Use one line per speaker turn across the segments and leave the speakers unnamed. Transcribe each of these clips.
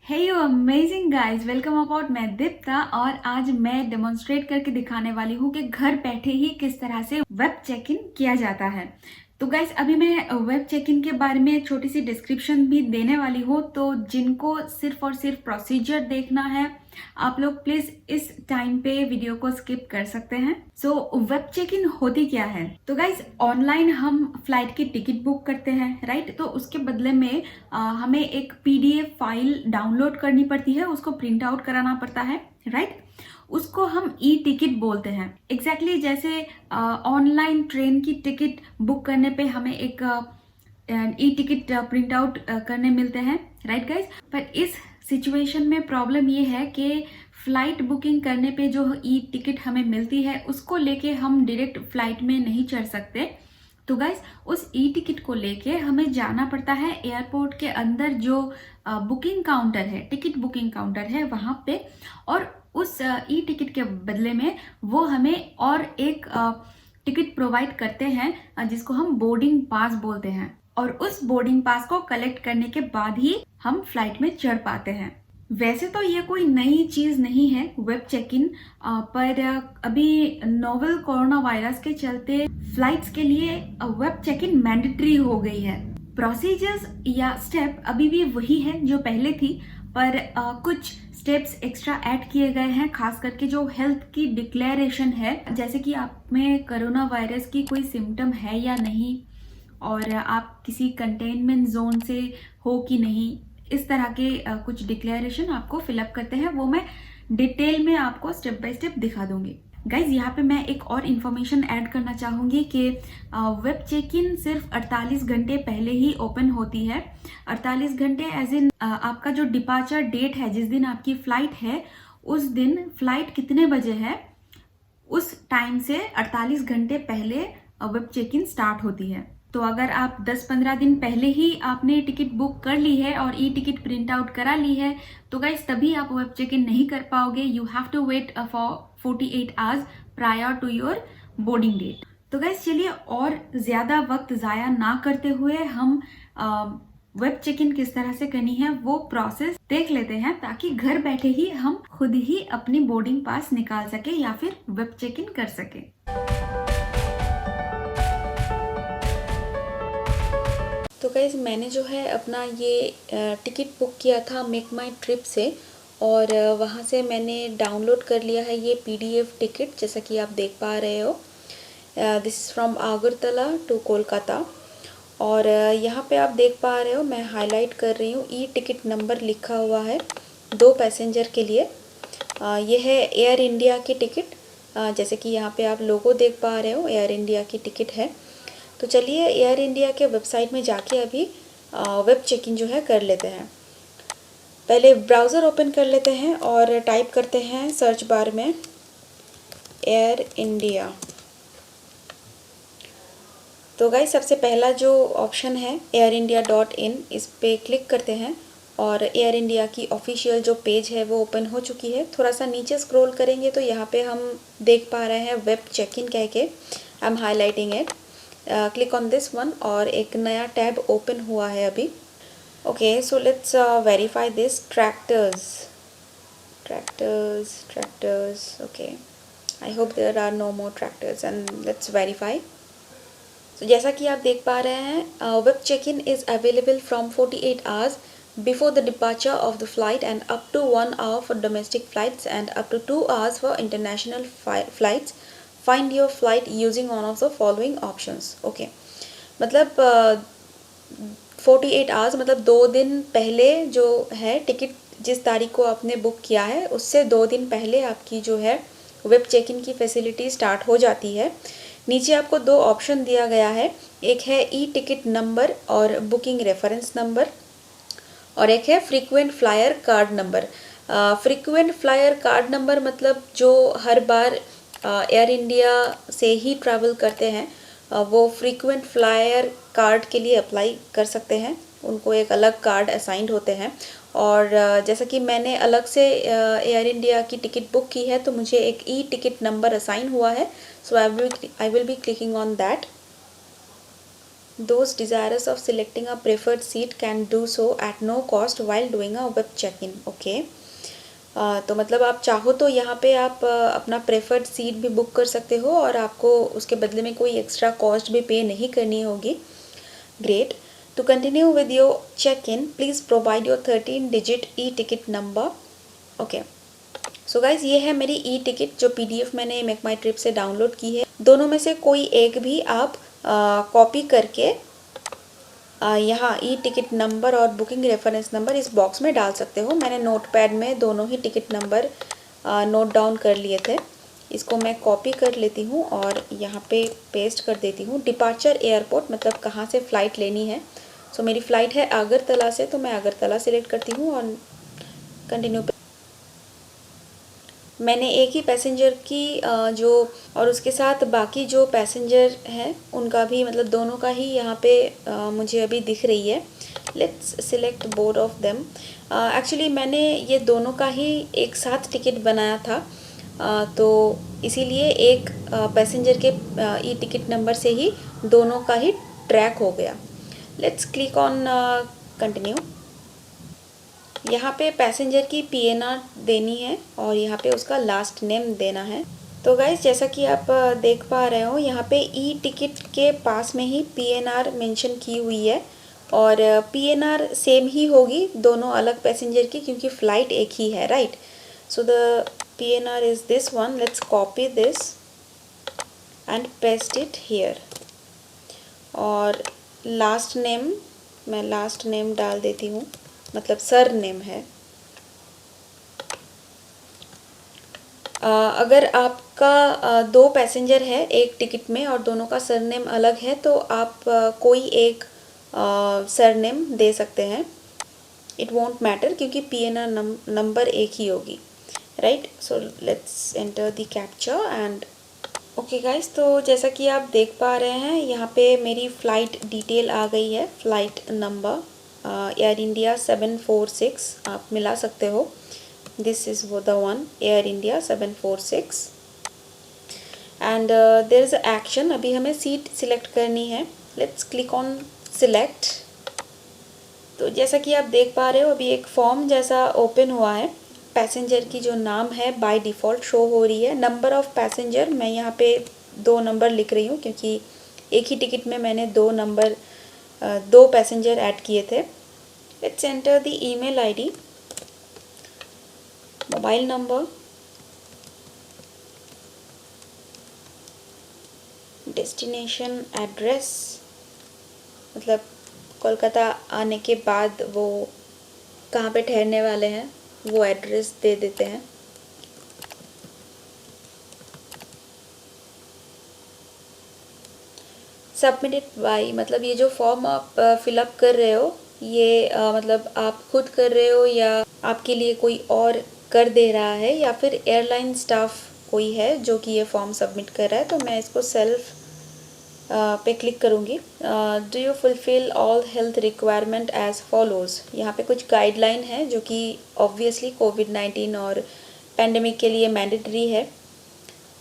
Hey you amazing guys, welcome aboard. मैं दीप्ता और आज मैं डेमोन्स्ट्रेट करके दिखाने वाली हूँ कि घर बैठे ही किस तरह से वेब चेक इन किया जाता है। तो गाइज अभी मैं वेब चेक इन के बारे में एक छोटी सी डिस्क्रिप्शन भी देने वाली हूँ, तो जिनको सिर्फ और सिर्फ प्रोसीजर देखना है आप लोग प्लीज इस टाइम पे वीडियो को स्किप कर सकते हैं। सो वेब चेक इन होती क्या है? तो गाइज ऑनलाइन हम फ्लाइट की टिकट बुक करते हैं, राइट? तो उसके बदले में हमें एक पीडीएफ फाइल डाउनलोड करनी पड़ती है, उसको प्रिंट आउट कराना पड़ता है, राइट? उसको हम ई टिकट बोलते हैं। एग्जैक्टली जैसे ऑनलाइन ट्रेन की टिकट बुक करने पे हमें एक ई टिकट प्रिंट आउट करने मिलते हैं, राइट गाइज? पर इस सिचुएशन में प्रॉब्लम ये है कि फ्लाइट बुकिंग करने पे जो ई टिकट हमें मिलती है उसको लेके हम डायरेक्ट फ्लाइट में नहीं चढ़ सकते। तो गाइज उस ई टिकट को लेके हमें जाना पड़ता है एयरपोर्ट के अंदर जो बुकिंग काउंटर है, टिकट बुकिंग काउंटर है वहां पे, और उस ई टिकट के बदले में वो हमें और एक टिकट प्रोवाइड करते हैं जिसको हम बोर्डिंग पास बोलते हैं, और उस बोर्डिंग पास को कलेक्ट करने के बाद ही हम फ्लाइट में चढ़ पाते हैं। वैसे तो ये कोई नई चीज नहीं है वेब चेक इन, पर अभी नोवेल कोरोना वायरस के चलते फ्लाइट्स के लिए वेब चेक इन मैंडेटरी हो गई है। प्रोसीजर्स या स्टेप अभी भी वही है जो पहले थी, पर कुछ स्टेप्स एक्स्ट्रा ऐड किए गए हैं, खास करके जो हेल्थ की डिक्लेरेशन है, जैसे कि आप में कोरोना वायरस की कोई सिम्टम है या नहीं, और आप किसी कंटेनमेंट जोन से हो कि नहीं, इस तरह के कुछ डिक्लेरेशन आपको फिलअप करते हैं। वो मैं डिटेल में आपको स्टेप बाय स्टेप दिखा दूंगी। गाइज यहाँ पे मैं एक और इन्फॉर्मेशन ऐड करना चाहूंगी कि वेब चेक इन सिर्फ 48 घंटे पहले ही ओपन होती है। 48 घंटे एज इन आपका जो डिपार्चर डेट है, जिस दिन आपकी फ्लाइट है, उस दिन फ्लाइट कितने बजे है उस टाइम से 48 घंटे पहले वेब चेक इन स्टार्ट होती है। तो अगर आप 10-15 दिन पहले ही आपने टिकट बुक कर ली है और ई टिकट प्रिंट आउट करा ली है, तो गाइज तभी आप वेब चेक इन नहीं कर पाओगे। You have to wait for 48 hours prior to your boarding date. तो गाइज चलिए और ज्यादा वक्त जाया ना करते हुए हम वेब चेक इन किस तरह से करनी है वो प्रोसेस देख लेते हैं, ताकि घर बैठे ही हम खुद ही अपनी बोर्डिंग पास निकाल सके या फिर वेब चेक इन कर सके। तो गाइज़ मैंने जो है अपना ये टिकट बुक किया था मेक माई ट्रिप से, और वहाँ से मैंने डाउनलोड कर लिया है ये पीडीएफ टिकट, जैसा कि आप देख पा रहे हो। This is from Agartala to Kolkata. और यहाँ पे आप देख पा रहे हो मैं हाईलाइट कर रही हूँ, ई टिकट नंबर लिखा हुआ है 2 पैसेंजर के लिए। ये है एयर इंडिया की टिकट, जैसे कि यहाँ पे आप लोगो देख पा रहे हो, एयर इंडिया की टिकट है। तो चलिए एयर इंडिया के वेबसाइट में जाके अभी वेब चेक इन जो है कर लेते हैं। पहले ब्राउज़र ओपन कर लेते हैं और टाइप करते हैं सर्च बार में एयर इंडिया। तो गाइस सबसे पहला जो ऑप्शन है airindia.in, इस पे क्लिक करते हैं और एयर इंडिया की ऑफिशियल जो पेज है वो ओपन हो चुकी है। थोड़ा सा नीचे स्क्रॉल करेंगे तो यहाँ पे हम देख पा रहे हैं वेब चेक इन कह के, I am highlighting it. Click on this one और एक नया टैब ओपन हुआ है अभी। Okay, so let's verify this tractors. Okay, I hope there are no more tractors and let's verify. तो जैसा कि आप देख पा रहे हैं web check in is available from 48 hours before the departure of the flight and up to 1 hour for domestic flights and up to 2 hours for international flights. Find your flight using one of the following options. Okay, मतलब 48 hours मतलब 2 दिन पहले जो है ticket, जिस तारीख को आपने बुक किया है उससे 2 दिन पहले आपकी जो है वेब चेक इन की फैसिलिटी स्टार्ट हो जाती है। नीचे आपको 2 ऑप्शन दिया गया है, एक है ई टिकट नंबर और बुकिंग रेफरेंस नंबर, और एक है frequent flyer card number. Frequent flyer card number मतलब जो हर बार एयर इंडिया से ही ट्रैवल करते हैं वो फ्रीक्वेंट फ्लायर कार्ड के लिए अप्लाई कर सकते हैं, उनको एक अलग कार्ड असाइंड होते हैं। और जैसा कि मैंने अलग से एयर इंडिया की टिकट बुक की है तो मुझे एक ई टिकट नंबर असाइन हुआ है, so I will be clicking on that. Those desirous of selecting a preferred seat can do so at no cost while doing a web check-in. Okay. तो मतलब आप चाहो तो यहाँ पे आप अपना प्रेफर्ड सीट भी बुक कर सकते हो और आपको उसके बदले में कोई एक्स्ट्रा कॉस्ट भी पे नहीं करनी होगी. Great. To continue with your check in please provide your 13 digit e ticket number. Okay. So guys ये है मेरी ई टिकट जो PDF मैंने मेक माई ट्रिप से डाउनलोड की है. दोनों में से कोई एक भी आप कॉपी करके यहाँ ई टिकट नंबर और बुकिंग रेफरेंस नंबर इस बॉक्स में डाल सकते हो. मैंने नोटपैड में दोनों ही टिकट नंबर नोट डाउन कर लिए थे. इसको मैं कॉपी कर लेती हूँ और यहाँ पे पेस्ट कर देती हूँ. डिपार्चर एयरपोर्ट मतलब कहाँ से फ़्लाइट लेनी है. सो मेरी फ़्लाइट है अगरतला से, तो मैं अगरतला सिलेक्ट करती हूँ और कंटिन्यू. मैंने एक ही पैसेंजर की जो और उसके साथ बाकी जो पैसेंजर हैं उनका भी मतलब दोनों का ही यहाँ पे मुझे अभी दिख रही है. Let's select both of them. Actually मैंने ये दोनों का ही एक साथ टिकट बनाया था, तो इसीलिए एक पैसेंजर के ई टिकट नंबर से ही दोनों का ही ट्रैक हो गया. Let's click on continue. यहाँ पे पैसेंजर की PNR देनी है और यहाँ पे उसका लास्ट नेम देना है. तो गाइज जैसा कि आप देख पा रहे हो यहाँ पे ई टिकट के पास में ही PNR मेंशन की हुई है और PNR सेम ही होगी दोनों अलग पैसेंजर की क्योंकि फ़्लाइट एक ही है, right. So the PNR is this one. Let's copy this and paste it here. और लास्ट नेम मैं लास्ट नेम डाल देती हूँ, मतलब सर नेम है. अगर आपका दो पैसेंजर है एक टिकट में और दोनों का सर नेम अलग है तो आप कोई एक सर नेम दे सकते हैं. इट वोंट मैटर क्योंकि PNR नंबर एक ही होगी, right. So let's enter the captcha and okay guys. तो जैसा कि आप देख पा रहे हैं यहाँ पे मेरी फ़्लाइट डिटेल आ गई है. फ़्लाइट नंबर एयर इंडिया 746 आप मिला सकते हो. दिस इज़ वो the one Air India 746 and there is a action. अभी हमें सीट सिलेक्ट करनी है. Let's click on select. तो जैसा कि आप देख पा रहे हो अभी एक फॉर्म जैसा ओपन हुआ है. पैसेंजर की जो नाम है बाय डिफ़ॉल्ट शो हो रही है. नंबर ऑफ़ पैसेंजर मैं यहाँ पे 2 नंबर लिख रही हूँ क्योंकि एक ही टिकट में मैंने 2 पैसेंजर ऐड किए थे. Let's enter the email ID, mobile number, destination address मतलब कोलकाता आने के बाद वो कहाँ पे ठहरने वाले हैं वो एड्रेस दे देते हैं. सबमिटेड बाय मतलब ये जो फॉर्म आप फिलअप कर रहे हो ये मतलब आप खुद कर रहे हो या आपके लिए कोई और कर दे रहा है या फिर एयरलाइन स्टाफ कोई है जो कि ये फॉर्म सबमिट कर रहा है. तो मैं इसको सेल्फ पे क्लिक करूँगी. Do you fulfil all health requirement as follows. यहाँ पे कुछ गाइडलाइन है जो कि ऑब्वियसली कोविड-19 और पेंडेमिक के लिए मैंडेटरी है.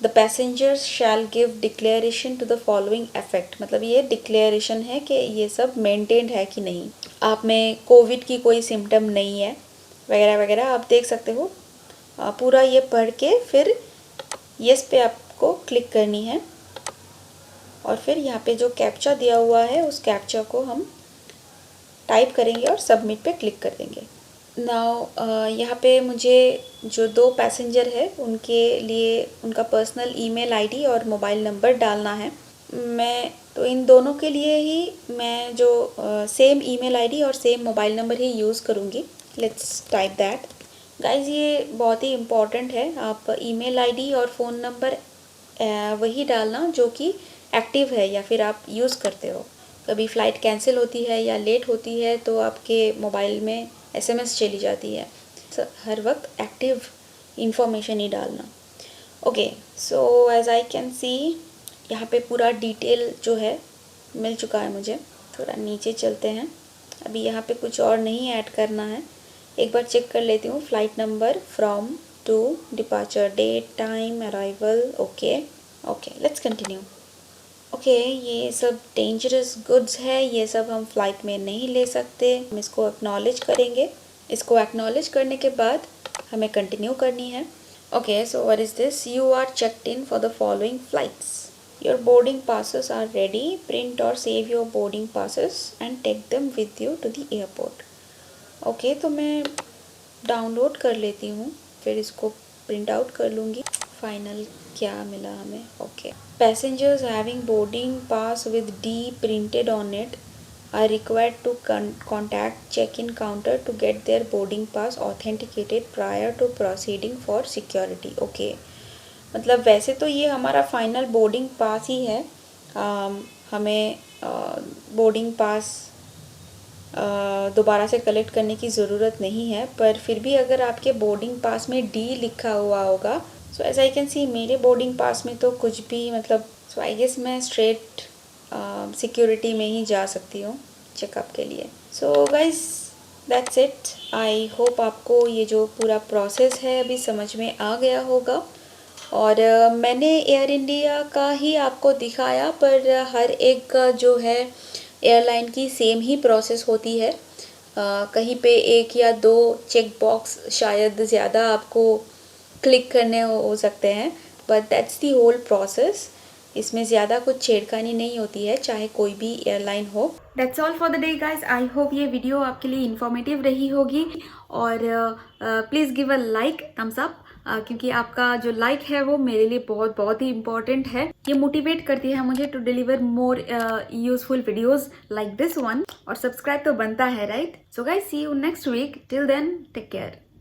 The passengers shall give declaration to the following effect मतलब ये डिक्लेरेशन है कि ये सब मेंटेन्ड है कि नहीं, आप में कोविड की कोई सिम्टम नहीं है वगैरह वगैरह. आप देख सकते हो. पूरा ये पढ़ के फिर येस पे आपको क्लिक करनी है और फिर यहाँ पे जो कैप्चा दिया हुआ है उस कैप्चा को हम टाइप करेंगे और सबमिट पे क्लिक कर देंगे. नाउ यहाँ पे मुझे जो 2 पैसेंजर है उनके लिए उनका पर्सनल ईमेल ID और मोबाइल नंबर डालना है. मैं तो इन दोनों के लिए ही मैं जो सेम ईमेल ID और सेम मोबाइल नंबर ही यूज़ करूँगी. Let's type that. गाइज ये बहुत ही इम्पॉर्टेंट है. आप ईमेल ID और फ़ोन नंबर वही डालना जो कि एक्टिव है या फिर आप यूज़ करते हो. कभी फ़्लाइट कैंसिल होती है या लेट होती है तो आपके मोबाइल में SMS चली जाती है. हर वक्त एक्टिव इंफॉर्मेशन ही डालना. Okay. So as I can see यहाँ पे पूरा डिटेल जो है मिल चुका है मुझे. थोड़ा नीचे चलते हैं. अभी यहाँ पे कुछ और नहीं ऐड करना है. एक बार चेक कर लेती हूँ. Flight number, from, to, departure date, time, arrival. Okay. Let's continue.
Okay, ये सब डेंजरस गुड्स है, ये सब हम फ़्लाइट में नहीं ले सकते। हम इसको एक्नॉलेज करेंगे। इसको एक्नॉलेज करने के बाद हमें कंटिन्यू करनी है। Okay, so what is this? You are checked in for the following flights. Your boarding passes are ready. Print और save your boarding passes and take them with you to the airport. Okay, तो मैं download कर लेती हूँ, फिर इसको print out कर लूँगी। फाइनल क्या मिला हमें? Okay, passengers having boarding pass with D printed on it are required to contact check in counter to get their boarding pass authenticated prior to proceeding for security. Okay, मतलब वैसे तो ये हमारा फाइनल बोर्डिंग पास ही है। हमें boarding pass दोबारा से collect करने की ज़रूरत नहीं है, पर फिर भी अगर आपके बोर्डिंग पास में डी लिखा हुआ होगा, सो एज आई कैन सी मेरे बोर्डिंग पास में तो कुछ भी, मतलब सो आई गेस मैं स्ट्रेट सिक्योरिटी में ही जा सकती हूँ चेकअप के लिए। So guys that's it. I hope आपको ये जो पूरा प्रोसेस है अभी समझ में आ गया होगा। और मैंने एयर इंडिया का ही आपको दिखाया, पर हर एक का जो है एयरलाइन की सेम ही प्रोसेस होती है। कहीं पे एक या दो चेक बॉक्स शायद ज़्यादा आपको क्लिक करने हो सकते हैं, but that's the whole process. इसमें ज़्यादा कुछ छेड़खानी नहीं होती है, चाहे कोई भी एयरलाइन हो।
That's all for the day guys. I hope ये वीडियो आपके लिए इन्फॉर्मेटिव रही होगी, और please give a like, thumbs up, क्योंकि आपका जो लाइक है वो मेरे लिए बहुत बहुत ही इम्पोर्टेंट है। ये मोटिवेट करती है मुझे to deliver more useful videos like this one. और सब्सक्राइब तो बनता है, right? So guys, see you next week. Till then, take care.